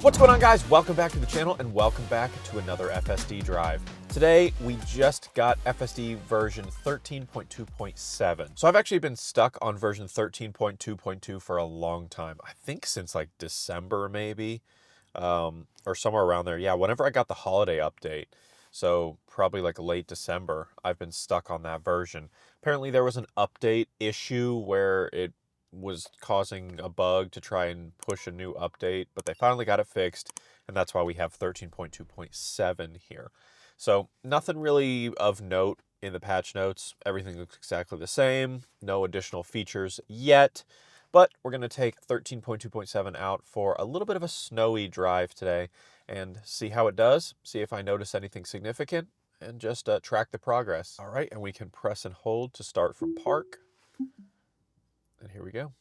What's going on, guys? Welcome back to the channel and welcome back to another FSD drive. Today, we just got FSD version 13.2.7. So I've actually been stuck on version 13.2.2 for a long time. I think since like December maybe, or somewhere around there. Yeah, whenever I got the holiday update. So probably like late December, I've been stuck on that version. Apparently there was an update issue where it was causing a bug to try and push a new update, but they finally got it fixed, and that's why we have 13.2.7 here. So nothing really of note in the patch notes. Everything looks exactly the same. No additional features yet, but we're going to take 13.2.7 out for a little bit of a snowy drive today and see how it does, see if I notice anything significant, and just track the progress. All right, and we can press and hold to start from park. And here we go.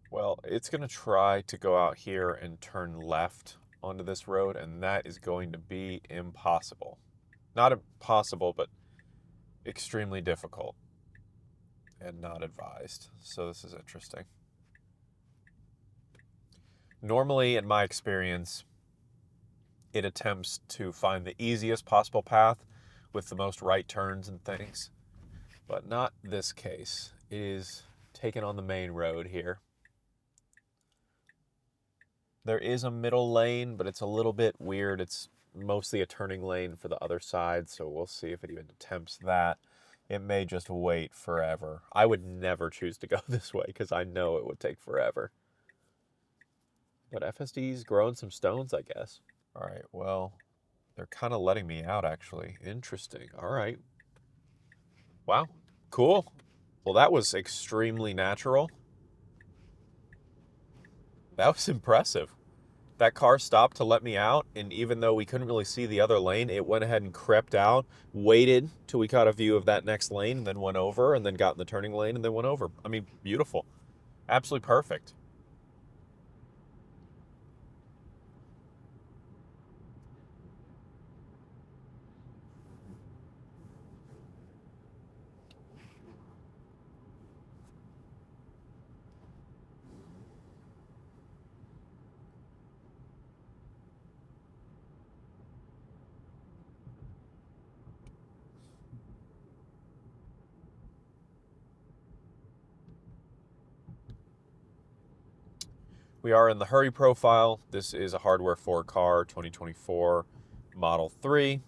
Well, it's going to try to go out here and turn left onto this road, and that is going to be impossible. Not impossible, but extremely difficult and not advised. So this is interesting. Normally, in my experience, it attempts to find the easiest possible path with the most right turns and things, but not this case. It is taken on the main road here. There is a middle lane, but it's a little bit weird. It's mostly a turning lane for the other side, so we'll see if it even attempts that. It may just wait forever. I would never choose to go this way because I know it would take forever. But FSD's growing some stones, I guess. All right, well, they're kind of letting me out, actually. Interesting. All right. Wow, cool. Well, that was extremely natural. That was impressive. That car stopped to let me out, and even though we couldn't really see the other lane, it went ahead and crept out, waited till we caught a view of that next lane, and then went over, and then got in the turning lane, and then went over. I mean, beautiful. Absolutely perfect. We are in the hurry profile. This is a hardware 4 car, 2024 Model 3.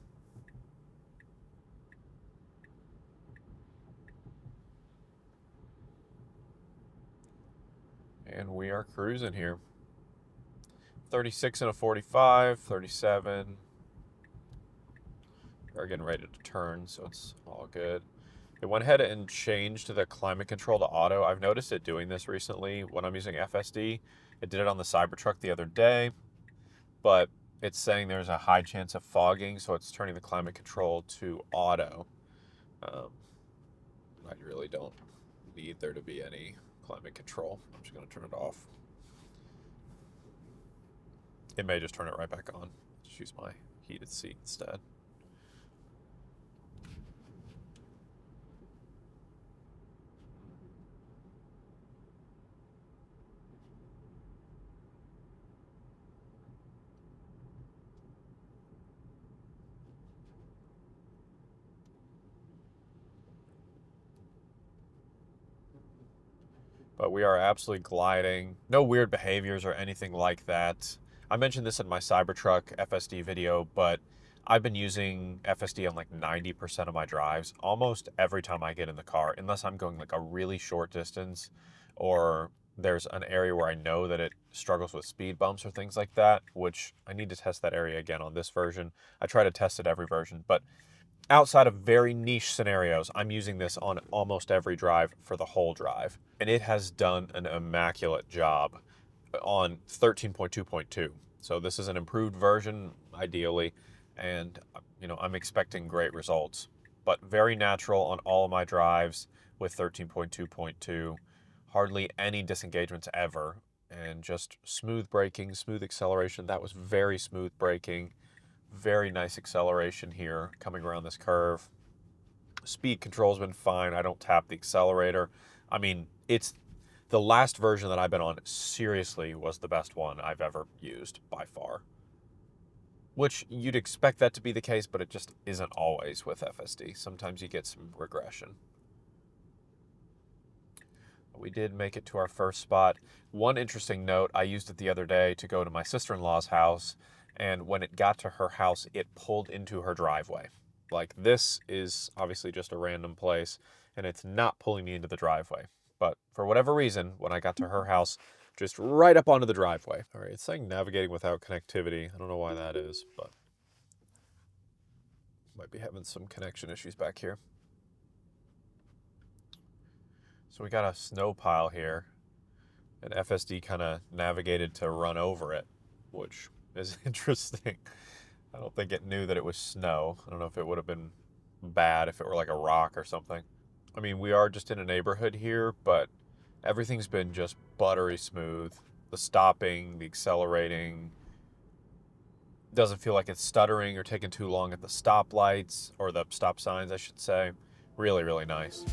And we are cruising here. 36 and a 45, 37. We're getting ready to turn, so it's all good. It went ahead and changed the climate control to auto. I've noticed it doing this recently when I'm using FSD. It did it on the Cybertruck the other day, but it's saying there's a high chance of fogging, so it's turning the climate control to auto. I really don't need there to be any climate control. I'm just going to turn it off. It may just turn it right back on. Just use my heated seat instead. But we are absolutely gliding. No weird behaviors or anything like that. I mentioned this in my Cybertruck FSD video, but I've been using FSD on like 90% of my drives almost every time I get in the car, unless I'm going like a really short distance or there's an area where I know that it struggles with speed bumps or things like that, which I need to test that area again on this version. I try to test it every version, but outside of very niche scenarios, I'm using this on almost every drive for the whole drive. And it has done an immaculate job on 13.2.2. So this is an improved version, ideally, and I'm expecting great results. but very natural on all of my drives with 13.2.2. Hardly any disengagements ever, and just smooth braking, smooth acceleration. That was very smooth braking. Very nice acceleration here coming around this curve. Speed control's been fine. I don't tap the accelerator. I mean, it's the last version that I've been on seriously was the best one I've ever used by far. Which you'd expect that to be the case, but it just isn't always with FSD. Sometimes you get some regression. We did make it to our first spot. One interesting note, I used it the other day to go to my sister-in-law's house, and when it got to her house, it pulled into her driveway. Like, this is obviously just a random place, and it's not pulling me into the driveway. But for whatever reason, when I got to her house, just right up onto the driveway. All right, it's saying navigating without connectivity. I don't know why that is, but might be having some connection issues back here. So we got a snow pile here, and FSD kind of navigated to run over it, which is interesting. I don't think it knew that it was snow. I don't know if it would have been bad if it were like a rock or something. I mean, we are just in a neighborhood here, but everything's been just buttery smooth. The stopping, the accelerating, doesn't feel like it's stuttering or taking too long at the stoplights, or the stop signs, I should say. Really, really nice.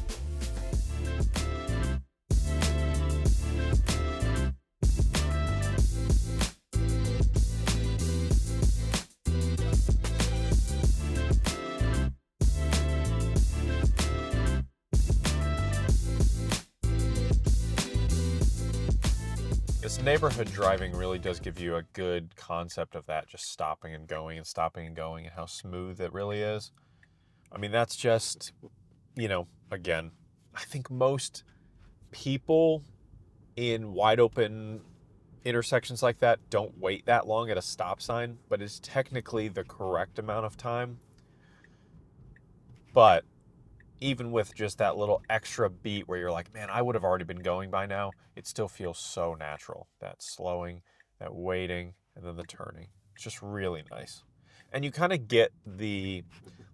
This neighborhood driving really does give you a good concept of that, just stopping and going and stopping and going, and how smooth it really is. I mean, that's just, again, I think most people in wide open intersections like that don't wait that long at a stop sign, but it's technically the correct amount of time. But even with just that little extra beat where you're like, man, I would have already been going by now, it still feels so natural. That slowing, that waiting, and then the turning. It's just really nice. And you kind of get the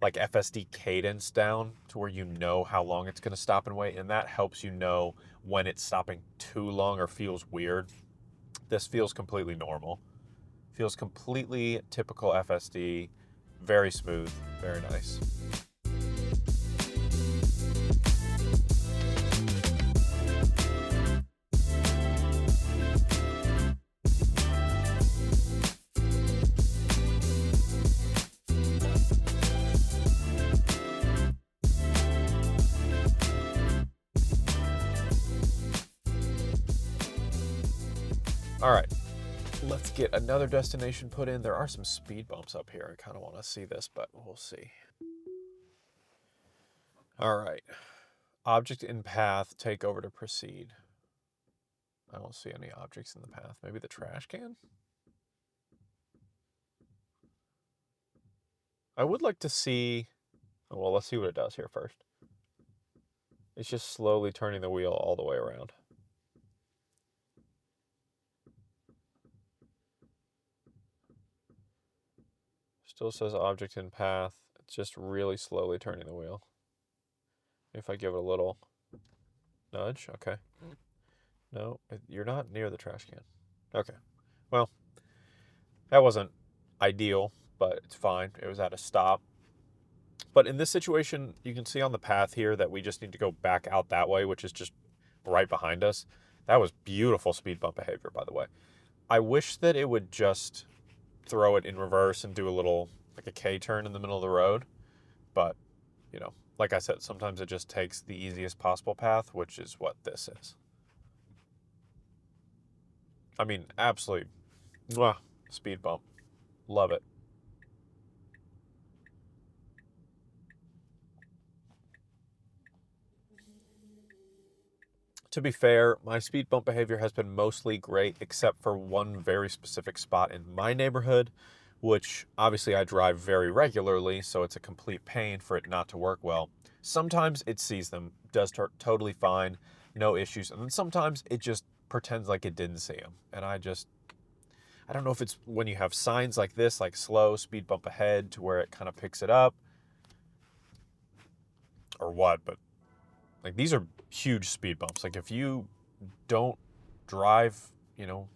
like FSD cadence down to where you know how long it's going to stop and wait, and that helps you know when it's stopping too long or feels weird. This feels completely normal. Feels completely typical FSD, very smooth, very nice. All right, let's get another destination put in. There are some speed bumps up here. I kind of want to see this, but we'll see. All right, object in path, take over to proceed. I don't see any objects in the path. Maybe the trash can? I would like to see, well, let's see what it does here first. It's just slowly turning the wheel all the way around. Still says object in path. It's just really slowly turning the wheel. If I give it a little nudge, okay. No, you're not near the trash can. Okay, well, that wasn't ideal, but it's fine. It was at a stop. But in this situation, you can see on the path here that we just need to go back out that way, which is just right behind us. That was beautiful speed bump behavior, by the way. I wish that it would just throw it in reverse and do a little, like a K-turn in the middle of the road. But, like I said, sometimes it just takes the easiest possible path, which is what this is. I mean, absolutely, speed bump. Love it. To be fair, my speed bump behavior has been mostly great, except for one very specific spot in my neighborhood, which obviously I drive very regularly, so it's a complete pain for it not to work well. Sometimes it sees them, does totally fine, no issues, and then sometimes it just pretends like it didn't see them. And I don't know if it's when you have signs like this, like slow, speed bump ahead, to where it kind of picks it up. or what, but like these are huge speed bumps. Like if you don't drive, you know,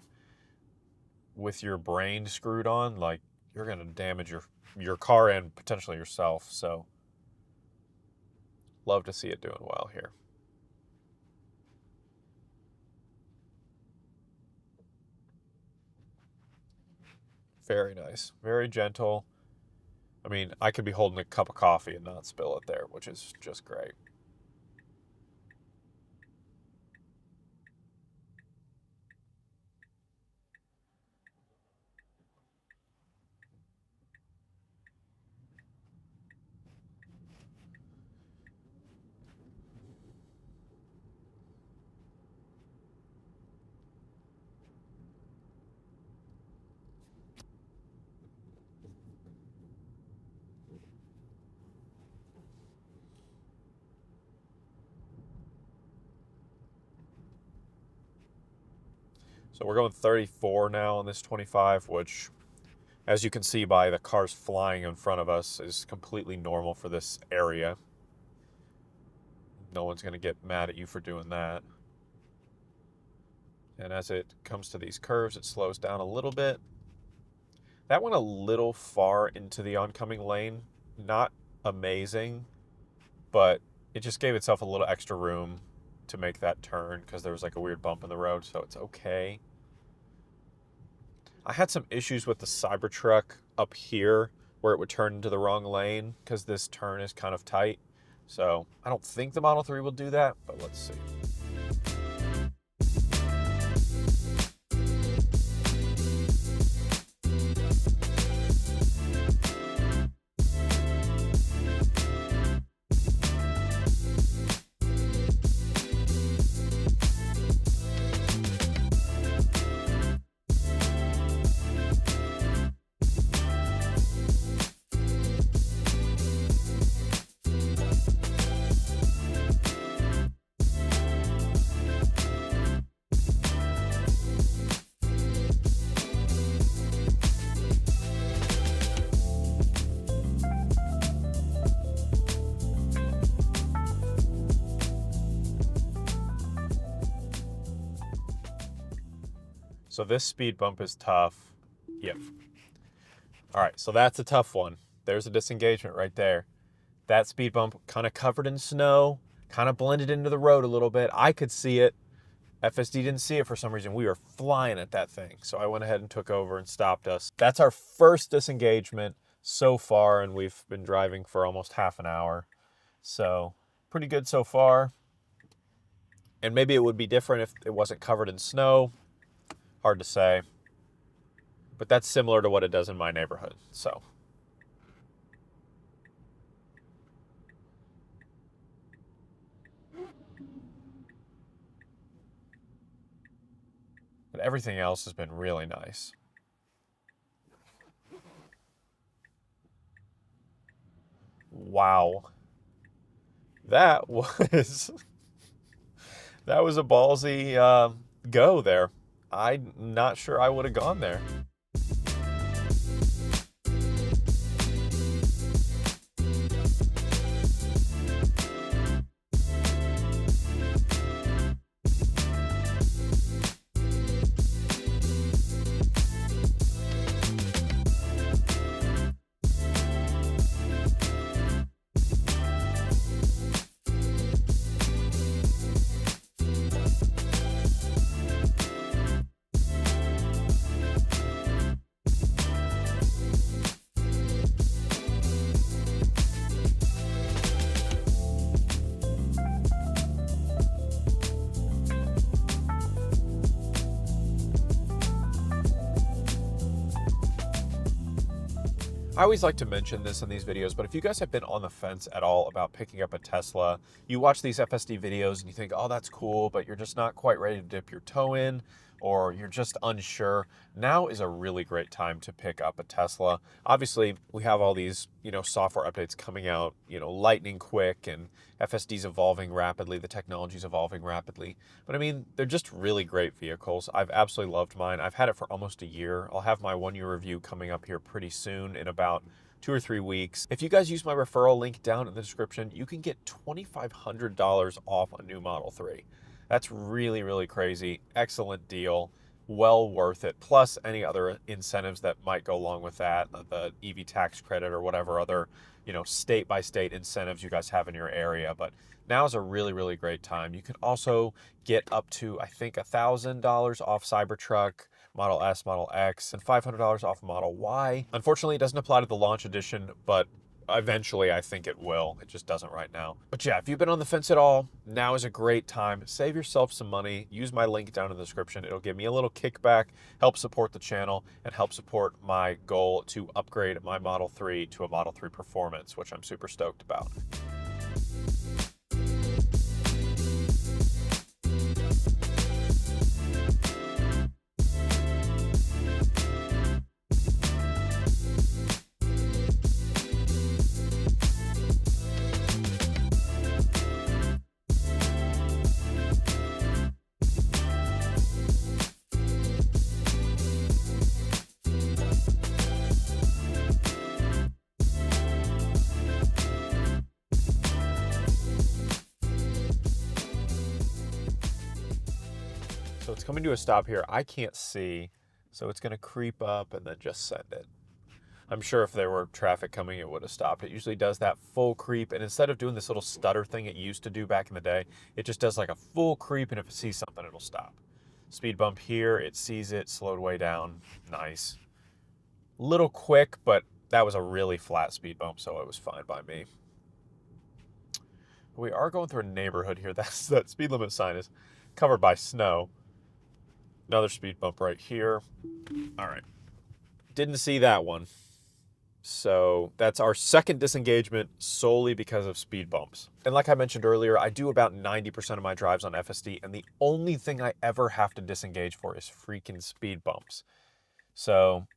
with your brain screwed on, like you're going to damage your car and potentially yourself. So love to see it doing well here. Very nice. Very gentle. I mean, I could be holding a cup of coffee and not spill it there, which is just great. So we're going 34 now on this 25, which, as you can see by the cars flying in front of us, is completely normal for this area. No one's going to get mad at you for doing that. And as it comes to these curves, it slows down a little bit. That went a little far into the oncoming lane. Not amazing, but it just gave itself a little extra room to make that turn because there was like a weird bump in the road, so it's okay. I had some issues with the Cybertruck up here where it would turn into the wrong lane because this turn is kind of tight. So I don't think the Model 3 will do that, but let's see. So this speed bump is tough. Yep. All right, so that's a tough one. There's a disengagement right there. That speed bump kind of covered in snow, kind of blended into the road a little bit. I could see it. FSD didn't see it for some reason. We were flying at that thing. So I went ahead and took over and stopped us. That's our first disengagement so far, and we've been driving for almost half an hour. So pretty good so far. And maybe it would be different if it wasn't covered in snow. Hard to say. But that's similar to what it does in my neighborhood. So but everything else has been really nice. Wow. That was that was a ballsy go there. I'm not sure I would have gone there. I always like to mention this in these videos, but if you guys have been on the fence at all about picking up a Tesla, you watch these FSD videos and you think, oh, that's cool, but you're just not quite ready to dip your toe in, or you're just unsure, now is a really great time to pick up a Tesla. Obviously, we have all these, software updates coming out, lightning quick, and FSD's evolving rapidly, the technology's evolving rapidly. But I mean, they're just really great vehicles. I've absolutely loved mine. I've had it for almost a year. I'll have my 1-year review coming up here pretty soon in about 2 or 3 weeks. If you guys use my referral link down in the description, you can get $2,500 off a new Model 3. That's really, really crazy. Excellent deal. Well worth it. Plus any other incentives that might go along with that, the EV tax credit or whatever other, state by state incentives you guys have in your area. But now is a really, really great time. You can also get up to, I think, $1,000 off Cybertruck, Model S, Model X, and $500 off Model Y. Unfortunately, it doesn't apply to the launch edition, but eventually I think it will. It just doesn't right now. But yeah, if you've been on the fence at all, now is a great time. Save yourself some money. Use my link down in the description. It'll give me a little kickback, help support the channel, and help support my goal to upgrade my Model 3 to a Model 3 Performance, which I'm super stoked about. So it's coming to a stop here. I can't see, so it's going to creep up and then just send it. I'm sure if there were traffic coming, it would have stopped. It usually does that full creep, and instead of doing this little stutter thing it used to do back in the day, it just does like a full creep, and if it sees something, it'll stop. Speed bump here, it sees it, slowed way down. Nice. Little quick, but that was a really flat speed bump, so it was fine by me. We are going through a neighborhood here. That speed limit sign is covered by snow. Another speed bump right here. All right. Didn't see that one. So that's our second disengagement solely because of speed bumps. And like I mentioned earlier, I do about 90% of my drives on FSD, and the only thing I ever have to disengage for is freaking speed bumps. So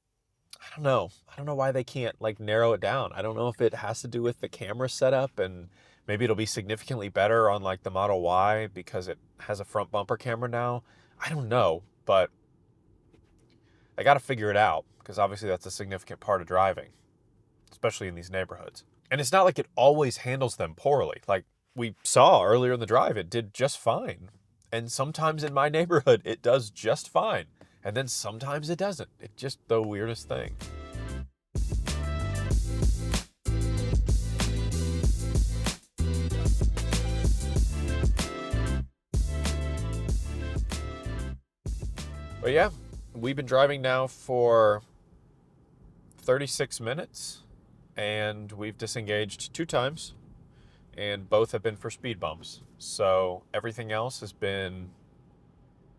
I don't know. I don't know why they can't narrow it down. I don't know if it has to do with the camera setup, and maybe it'll be significantly better on the Model Y because it has a front bumper camera now. I don't know, but I got to figure it out because obviously that's a significant part of driving, especially in these neighborhoods. And it's not like it always handles them poorly. Like we saw earlier in the drive, it did just fine. And sometimes in my neighborhood, it does just fine. And then sometimes it doesn't. It's just the weirdest thing. But yeah, we've been driving now for 36 minutes and we've disengaged 2 times and both have been for speed bumps. So everything else has been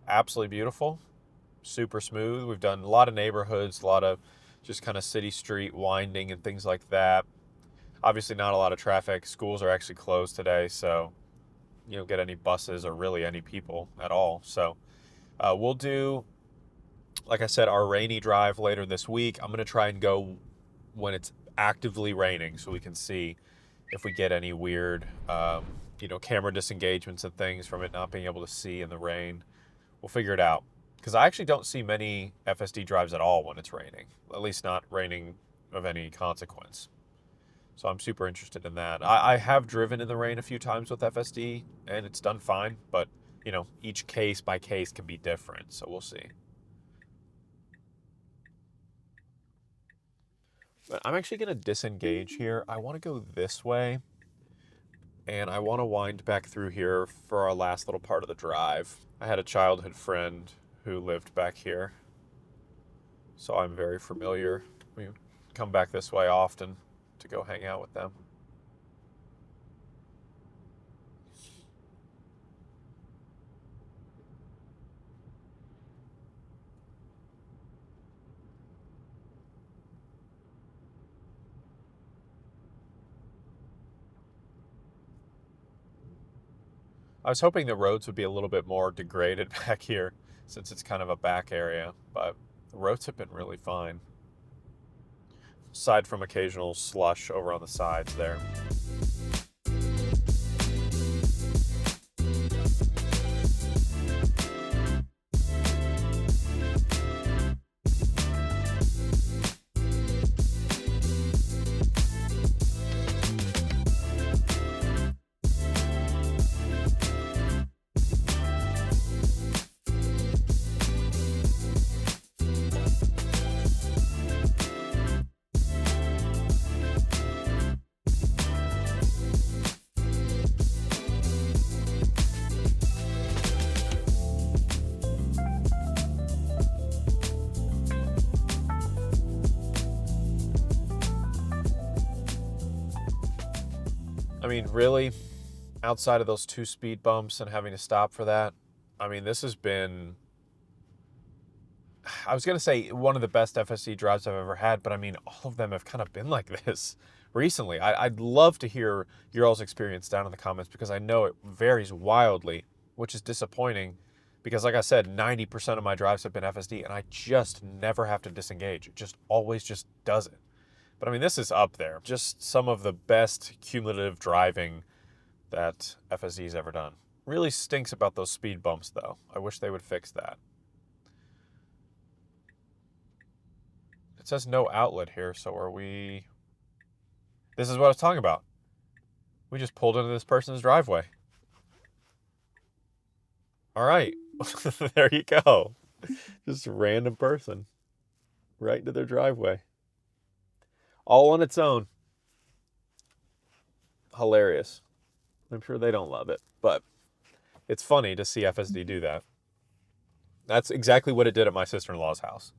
absolutely beautiful, super smooth. We've done a lot of neighborhoods, a lot of just kind of city street winding and things like that. Obviously not a lot of traffic. Schools are actually closed today, so you don't get any buses or really any people at all. So we'll do, like I said, our rainy drive later this week. I'm going to try and go when it's actively raining so we can see if we get any weird, camera disengagements and things from it not being able to see in the rain. We'll figure it out. Because I actually don't see many FSD drives at all when it's raining. At least not raining of any consequence. So I'm super interested in that. I have driven in the rain a few times with FSD, and it's done fine. But, each case by case can be different. So we'll see. But I'm actually going to disengage here. I want to go this way. And I want to wind back through here for our last little part of the drive. I had a childhood friend who lived back here, so I'm very familiar. We come back this way often to go hang out with them. I was hoping the roads would be a little bit more degraded back here since it's kind of a back area, but the roads have been really fine. Aside from occasional slush over on the sides there. I mean, really, outside of those 2 speed bumps and having to stop for that, I mean, this has been, I was going to say one of the best FSD drives I've ever had, but I mean, all of them have kind of been like this recently. I'd love to hear your all's experience down in the comments because I know it varies wildly, which is disappointing because like I said, 90% of my drives have been FSD and I just never have to disengage. It just always just does it. But I mean, this is up there. Just some of the best cumulative driving that FSD's ever done. Really stinks about those speed bumps though. I wish they would fix that. It says no outlet here, so are we... This is what I was talking about. We just pulled into this person's driveway. All right. There you go. Just a random person. Right into their driveway. All on its own. Hilarious. I'm sure they don't love it, but it's funny to see FSD do that. That's exactly what it did at my sister-in-law's house.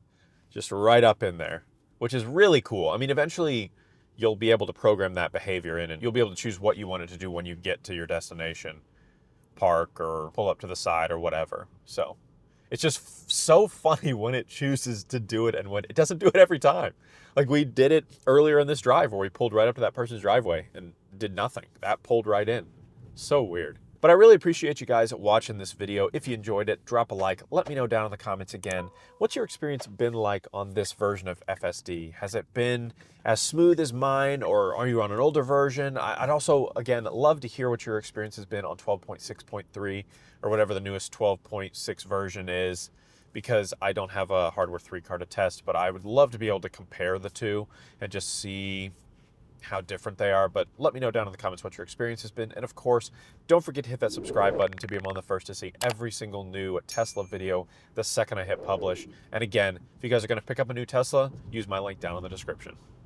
Just right up in there, which is really cool. I mean, eventually you'll be able to program that behavior in and you'll be able to choose what you want it to do when you get to your destination, park or pull up to the side or whatever. So it's just so funny when it chooses to do it and when it doesn't do it every time. Like we did it earlier in this drive where we pulled right up to that person's driveway and did nothing. That pulled right in. So weird. But I really appreciate you guys watching this video. If you enjoyed it, drop a like. Let me know down in the comments again. What's your experience been like on this version of FSD? Has it been as smooth as mine, or are you on an older version? I'd also, again, love to hear what your experience has been on 12.6.3 or whatever the newest 12.6 version is, because I don't have a hardware 3 card to test, but I would love to be able to compare the two and just see how different they are. But let me know down in the comments what your experience has been. And of course, don't forget to hit that subscribe button to be among the first to see every single new Tesla video the second I hit publish. And again, if you guys are going to pick up a new Tesla, use my link down in the description.